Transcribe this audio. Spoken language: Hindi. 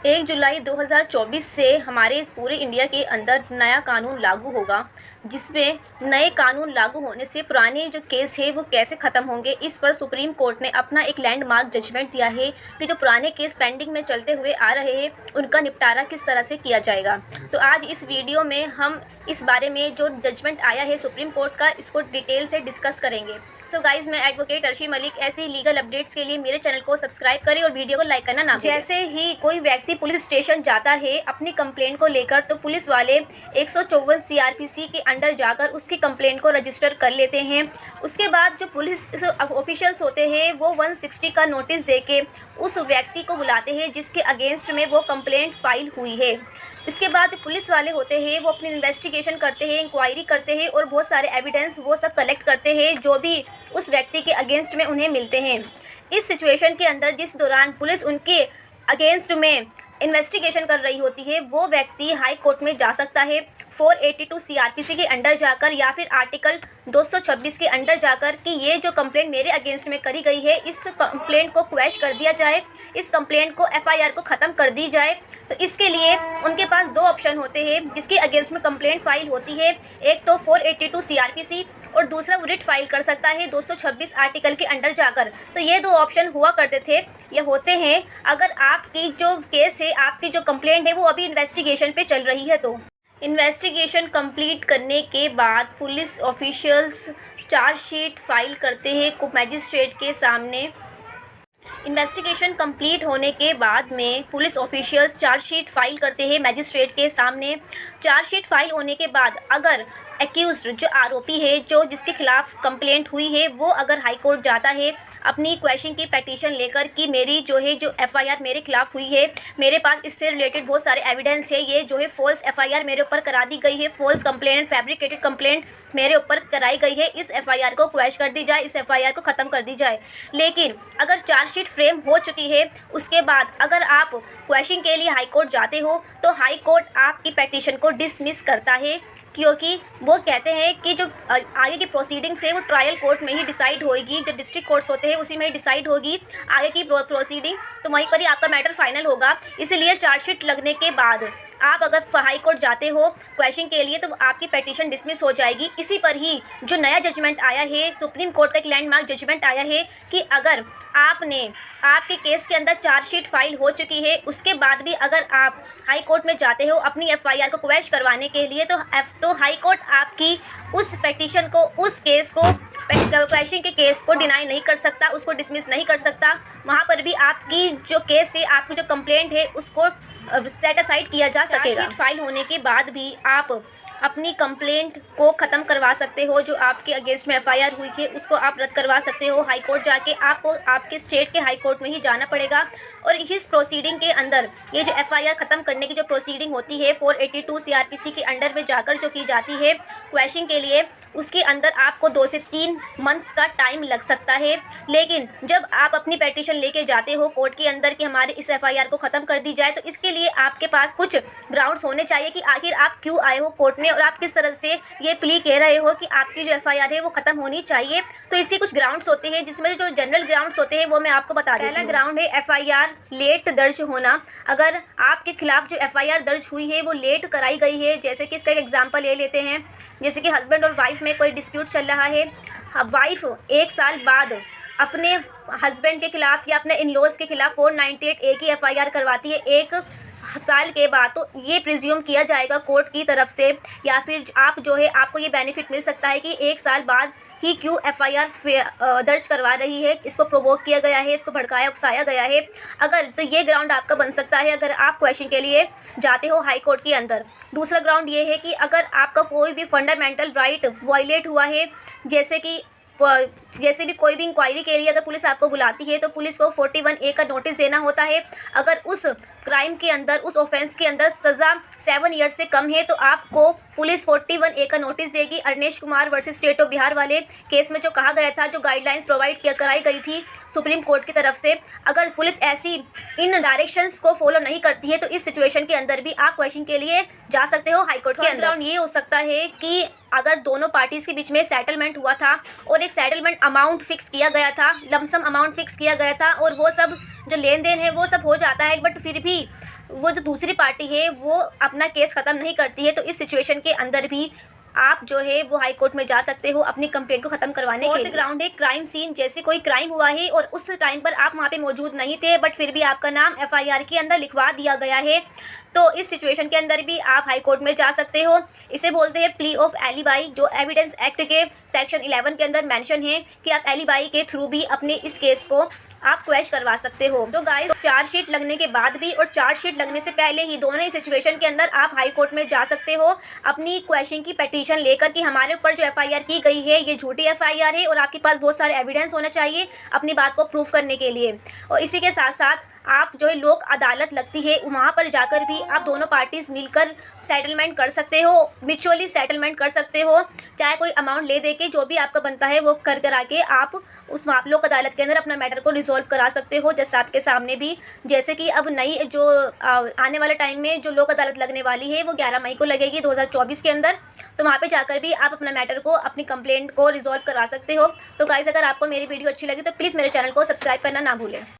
1 जुलाई 2024 से हमारे पूरे इंडिया के अंदर नया कानून लागू होगा, जिसमें नए कानून लागू होने से पुराने जो केस है वो कैसे ख़त्म होंगे, इस पर सुप्रीम कोर्ट ने अपना एक लैंडमार्क जजमेंट दिया है कि जो पुराने केस पेंडिंग में चलते हुए आ रहे हैं उनका निपटारा किस तरह से किया जाएगा। तो आज इस वीडियो में हम इस बारे में जो जजमेंट आया है सुप्रीम कोर्ट का, इसको डिटेल से डिस्कस करेंगे। सो गाइज, मैं एडवोकेट अर्शी मलिक। ऐसे ही लीगल अपडेट्स के लिए मेरे चैनल को सब्सक्राइब करें और वीडियो को लाइक करना ना भूलें। जैसे ही कोई व्यक्ति पुलिस स्टेशन जाता है अपनी कंप्लेंट को लेकर, तो पुलिस वाले 154 CRPC के अंडर जाकर उसकी कंप्लेंट को रजिस्टर कर लेते हैं। उसके बाद जो पुलिस ऑफिशियल्स होते हैं वो 160 का नोटिस देके उस व्यक्ति को बुलाते हैं जिसके अगेंस्ट में वो कंप्लेंट फाइल हुई है। इसके बाद जो पुलिस वाले होते हैं वो अपनी इन्वेस्टिगेशन करते हैं, इंक्वायरी करते हैं और बहुत सारे एविडेंस वो सब कलेक्ट करते हैं जो भी उस व्यक्ति के अगेंस्ट में उन्हें मिलते हैं। इस सिचुएशन के अंदर जिस दौरान पुलिस उनके अगेंस्ट में इन्वेस्टिगेशन कर रही होती है, वो व्यक्ति हाई कोर्ट में जा सकता है 482 CRPC के अंडर जाकर या फिर आर्टिकल 226 के अंडर जाकर कि ये जो कंप्लेंट मेरे अगेंस्ट में करी गई है इस कंप्लेंट को क्वैश कर दिया जाए, इस कंप्लेंट को FIR को ख़त्म कर दी जाए। तो इसके लिए उनके पास दो ऑप्शन होते हैं जिसके अगेंस्ट में कंप्लेंट फाइल होती है। एक तो 482 CRPC और दूसरा वो रिट फाइल कर सकता है 226 आर्टिकल के अंडर जाकर। तो ये दो ऑप्शन हुआ करते थे, ये होते हैं अगर आपकी जो केस है, आपकी जो कंप्लेंट है वो अभी इन्वेस्टिगेशन पे चल रही है। तो इन्वेस्टिगेशन कंप्लीट करने के बाद पुलिस ऑफिशियल्स चार्जशीट फाइल करते हैं मैजिस्ट्रेट के सामने। इन्वेस्टिगेशन कंप्लीट होने के बाद में पुलिस ऑफिशियल्स चार्जशीट फाइल करते हैं मैजिस्ट्रेट के सामने। चार्जशीट फाइल होने के बाद अगर एक्यूज्ड जो आरोपी है, जो जिसके खिलाफ कंप्लेंट हुई है, वो अगर हाई कोर्ट जाता है अपनी क्वेश्चन की पिटीशन लेकर कि मेरी जो है जो FIR मेरे खिलाफ हुई है, मेरे पास इससे रिलेटेड बहुत सारे एविडेंस है, ये जो है फॉल्स FIR मेरे ऊपर करा दी गई है, फॉल्स कंप्लेंट, फैब्रिकेटेड कंप्लेंट मेरे ऊपर कराई गई है, इस FIR को क्वैश कर दी जाए, इस FIR को ख़त्म कर दी जाए। लेकिन अगर चार्जशीट फ्रेम हो चुकी है, उसके बाद अगर आप क्वेश्चन के लिए हाई कोर्ट जाते हो तो हाई कोर्ट आपकी पिटीशन को डिसमिस करता है, क्योंकि वो कहते हैं कि जो आगे की प्रोसीडिंग्स है वो ट्रायल कोर्ट में ही डिसाइड होगी, जो डिस्ट्रिक्ट कोर्ट्स होते हैं उसी में ही डिसाइड होगी आगे की प्रोसीडिंग, तो वहीं पर ही आपका मैटर फाइनल होगा। इसलिए चार्जशीट लगने के बाद आप अगर हाई कोर्ट जाते हो क्वेश्चन के लिए तो आपकी पिटीशन डिसमिस हो जाएगी। इसी पर ही जो नया जजमेंट आया है, सुप्रीम कोर्ट का एक लैंडमार्क जजमेंट आया है कि अगर आपके केस के अंदर चार्जशीट फाइल हो चुकी है, उसके बाद भी अगर आप हाई कोर्ट में जाते हो अपनी FIR को क्वैश करवाने के लिए, तो हाई कोर्ट आपकी उस पिटीशन को, उस केस को, क्वेश्चन के केस को डिनाई नहीं कर सकता, उसको डिसमिस नहीं कर सकता। वहाँ पर भी आपकी जो केस है, आपकी जो कंप्लेंट है, उसको सेट असाइड किया जा सकेगा। चार्जशीट फाइल होने के बाद भी आप अपनी कंप्लेंट को ख़त्म करवा सकते हो, जो आपके अगेंस्ट में FIR हुई है उसको आप रद्द करवा सकते हो। हाई कोर्ट जाके आपको आपके स्टेट के हाई कोर्ट में ही जाना पड़ेगा। और इस प्रोसीडिंग के अंदर ये जो FIR ख़त्म करने की जो प्रोसीडिंग होती है 482 CRPC के अंडर में जाकर जो की जाती है क्वेश्चन के लिए, उसके अंदर आपको 2 से 3 मंथ्स का टाइम लग सकता है। लेकिन जब आप अपनी पिटीशन लेके जाते हो कोर्ट के अंदर कि हमारे इस FIR को ख़त्म कर दी जाए, तो इसके लिए आपके पास कुछ ग्राउंड्स होने चाहिए कि आखिर आप क्यों आए हो कोर्ट में और आप किस तरह से ये प्ली कह रहे हो कि आपकी जो FIR है वो ख़त्म होनी चाहिए। तो इसी कुछ ग्राउंड्स होते हैं, जिसमें जो जनरल ग्राउंड्स होते हैं वो मैं आपको बता दूँ। पहला ग्राउंड है FIR लेट दर्ज होना। अगर आपके खिलाफ जो FIR दर्ज हुई है वो लेट कराई गई है, जैसे कि इसका एक एग्जाम्पल ले लेते हैं, जैसे कि हस्बैंड और वाइफ में कोई डिस्प्यूट चल रहा है, वाइफ 1 साल बाद अपने हस्बैंड के खिलाफ या अपने इन लॉज के खिलाफ 498A की FIR करवाती है 1 साल के बाद, तो ये प्रिज्यूम किया जाएगा कोर्ट की तरफ से, या फिर आप जो है आपको ये बेनिफिट मिल सकता है कि 1 साल बाद ही क्यों FIR दर्ज करवा रही है, इसको प्रोवोक किया गया है, इसको भड़काया उकसाया गया है। अगर तो ये ग्राउंड आपका बन सकता है अगर आप क्वेश्चन के लिए जाते हो हाई कोर्ट के अंदर। दूसरा ग्राउंड ये है कि अगर आपका कोई भी फंडामेंटल राइट वायलेट हुआ है, जैसे भी कोई भी इंक्वायरी के लिए अगर पुलिस आपको बुलाती है तो पुलिस को 41A का नोटिस देना होता है। अगर उस क्राइम के अंदर, उस ऑफेंस के अंदर सज़ा 7 ईयर्स से कम है तो आपको पुलिस 41A का नोटिस देगी। Arnesh Kumar versus state of Bihar वाले केस में जो कहा गया था, जो गाइडलाइंस प्रोवाइड कराई गई थी सुप्रीम कोर्ट की तरफ से, अगर पुलिस ऐसी इन डायरेक्शंस को फॉलो नहीं करती है तो इस सिचुएशन के अंदर भी आप क्वेश्चन के लिए जा सकते हो हाई कोर्ट के अंदर। ग्राउंड ये हो सकता है कि अगर दोनों पार्टीज़ के बीच में सेटलमेंट हुआ था और एक सेटलमेंट अमाउंट फिक्स किया गया था, लमसम अमाउंट फिक्स किया गया था और वो सब जो लेन देन है वो सब हो जाता है, बट फिर भी वो जो दूसरी पार्टी है वो अपना केस ख़त्म नहीं करती है, तो इस सिचुएशन के अंदर भी आप जो है वो हाई कोर्ट में जा सकते हो अपनी कंप्लेंट को ख़त्म करवाने के लिए। ग्राउंड है क्राइम सीन, जैसे कोई क्राइम हुआ है और उस टाइम पर आप वहाँ पे मौजूद नहीं थे, बट फिर भी आपका नाम एफआईआर के अंदर लिखवा दिया गया है, तो इस सिचुएशन के अंदर भी आप हाई कोर्ट में जा सकते हो। इसे बोलते हैं प्ली ऑफ एलिबाई, जो एविडेंस एक्ट के सेक्शन 11 के अंदर मेंशन है कि आप एलिबाई के थ्रू भी अपने इस केस को आप क्वैश करवा सकते हो। तो गाइस, चार्जशीट लगने के बाद भी और चार्जशीट लगने से पहले ही दोनों ही सिचुएशन के अंदर आप हाई कोर्ट में जा सकते हो अपनी क्वैशिंग की पिटीशन लेकर कि हमारे ऊपर जो एफआईआर की गई है ये झूठी एफआईआर है, और आपके पास बहुत सारे एविडेंस होना चाहिए अपनी बात को प्रूफ करने के लिए। और इसी के साथ साथ आप जो है लोक अदालत लगती है वहाँ पर जाकर भी आप दोनों पार्टीज़ मिलकर सेटलमेंट कर सकते हो, म्यूचुअली सेटलमेंट कर सकते हो, चाहे कोई अमाउंट ले दे के जो भी आपका बनता है वो कर करा के आप उस लोक अदालत के अंदर अपना मैटर को रिजॉल्व करा सकते हो। जैसे आपके सामने भी, जैसे कि अब नई जो आने वाले टाइम में जो लोक अदालत लगने वाली है वो 11 मई को लगेगी 2024 के अंदर, तो वहाँ पे जाकर भी आप अपना मैटर को, अपनी कंप्लेंट को रिजॉल्व करा सकते हो। तो गाइस, अगर आपको मेरी वीडियो अच्छी लगी तो प्लीज़ मेरे चैनल को सब्सक्राइब करना ना भूलें।